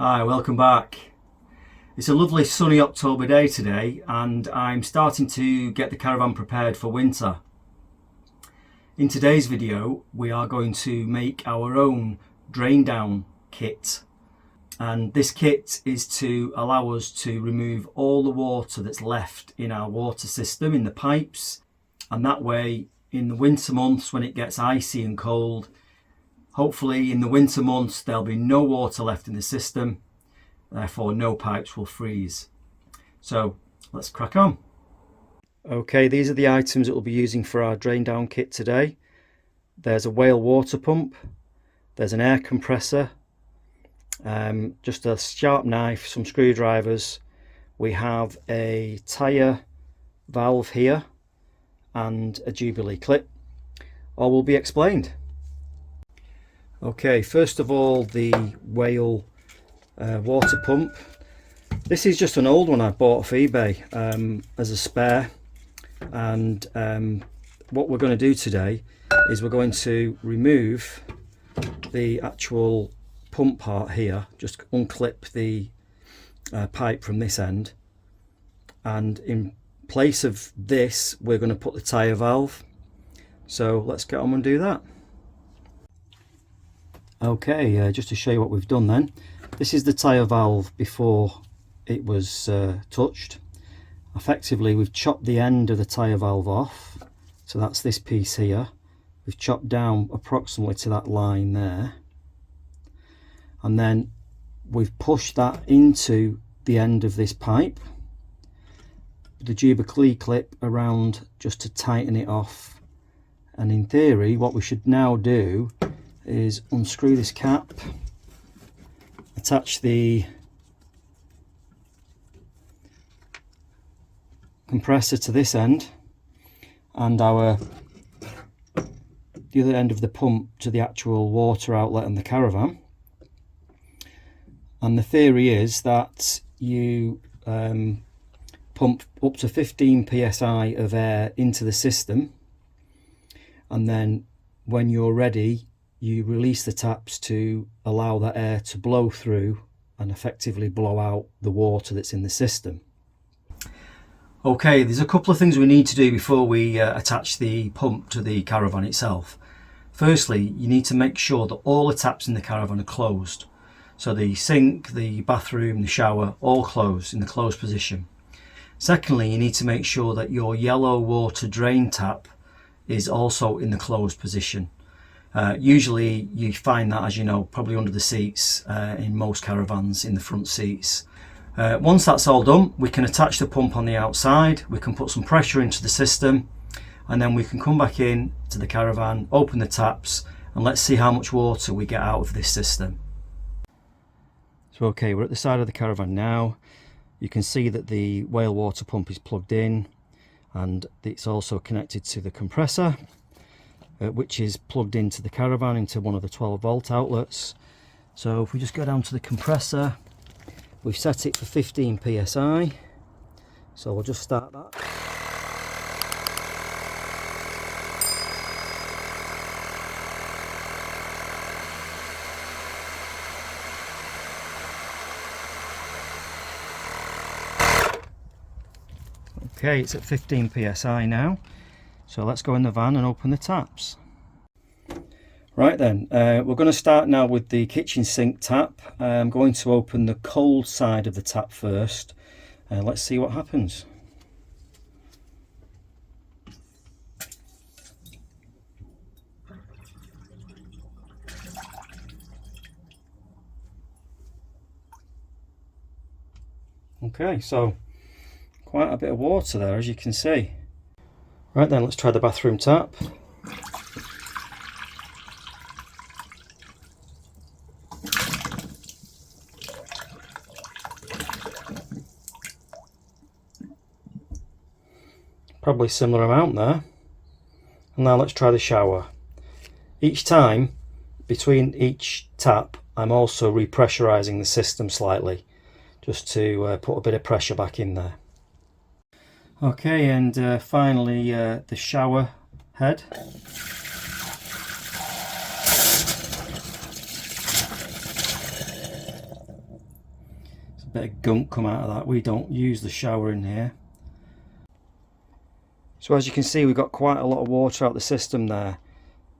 Hi, welcome back. It's a lovely sunny October day today and I'm starting to get the caravan prepared for winter. In today's video we are going to make our own drain down kit, and this kit is to allow us to remove all the water that's left in our water system in the pipes, and that way in the winter months when it gets icy and cold, hopefully in the winter months there'll be no water left in the system, therefore no pipes will freeze. So let's crack on. Okay, these are the items that we'll be using for our drain down kit today. There's a whale water pump, there's an air compressor, just a sharp knife, some screwdrivers. We have a Tyre valve here and a Jubilee clip. All will be explained. Okay, first of all, the whale water pump. This is just an old one I bought off eBay as a spare, and what we're going to do today is we're going to remove the actual pump part here, just unclip the pipe from this end, and in place of this we're going to put the Tyre valve. So let's get on and do that. Okay, just to show you what we've done then. This is the Tyre valve before it was touched. Effectively we've chopped the end of the Tyre valve off, so that's this piece here. We've chopped down approximately to that line there, and then we've pushed that into the end of this pipe, the Jubilee clip around just to tighten it off. And in theory what we should now do is unscrew this cap, attach the compressor to this end and the other end of the pump to the actual water outlet in the caravan. And the theory is that you pump up to 15 psi of air into the system, and then when you're ready you release the taps to allow that air to blow through and effectively blow out the water that's in the system. Okay, there's a couple of things we need to do before we attach the pump to the caravan itself. Firstly, you need to make sure that all the taps in the caravan are closed. So the sink, the bathroom, the shower, all closed in the closed position. Secondly, you need to make sure that your yellow water drain tap is also in the closed position. Usually you find that, as you know, probably under the seats in most caravans, in the front seats. Once that's all done, we can attach the pump on the outside, we can put some pressure into the system, and then we can come back in to the caravan, open the taps, and let's see how much water we get out of this system. So okay, we're at the side of the caravan now. You can see that the whale water pump is plugged in, and it's also connected to the compressor, which is plugged into the caravan into one of the 12-volt outlets. So if we just go down to the compressor, we've set it for 15 psi, so we'll just start that. Okay, it's at 15 psi now, so let's go in the van and open the taps. Right then, we're going to start now with the kitchen sink tap. I'm going to open the cold side of the tap first, and let's see what happens. Okay, so quite a bit of water there, as you can see. Right then, let's try the bathroom tap. Probably similar amount there. And now let's try the shower. Each time, between each tap, I'm also repressurizing the system slightly, just to put a bit of pressure back in there. Okay, and finally the shower head. bit of gunk come out of that. We don't use the shower in here. So as you can see, we've got quite a lot of water out the system there.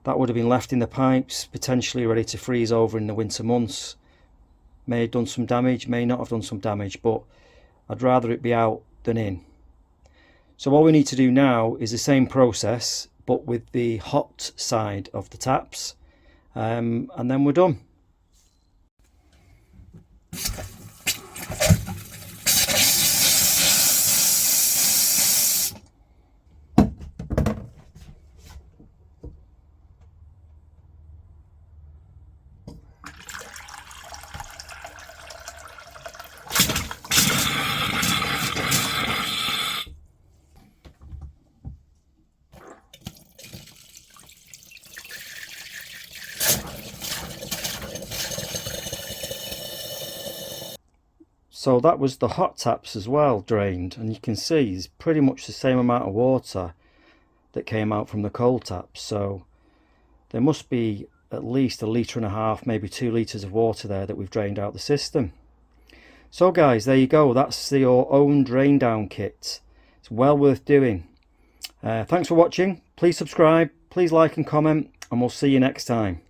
That would have been left in the pipes, potentially ready to freeze over in the winter months. May have done some damage, may not have done some damage, but I'd rather it be out than in. So all we need to do now is the same process, but with the hot side of the taps, and then we're done. So that was the hot taps as well drained, and you can see it's pretty much the same amount of water that came out from the cold taps. So there must be at least 1.5 litres, maybe 2 litres of water there that we've drained out the system. So guys, there you go, that's your own drain down kit. It's well worth doing. Thanks for watching. Please subscribe, please like and comment, and we'll see you next time.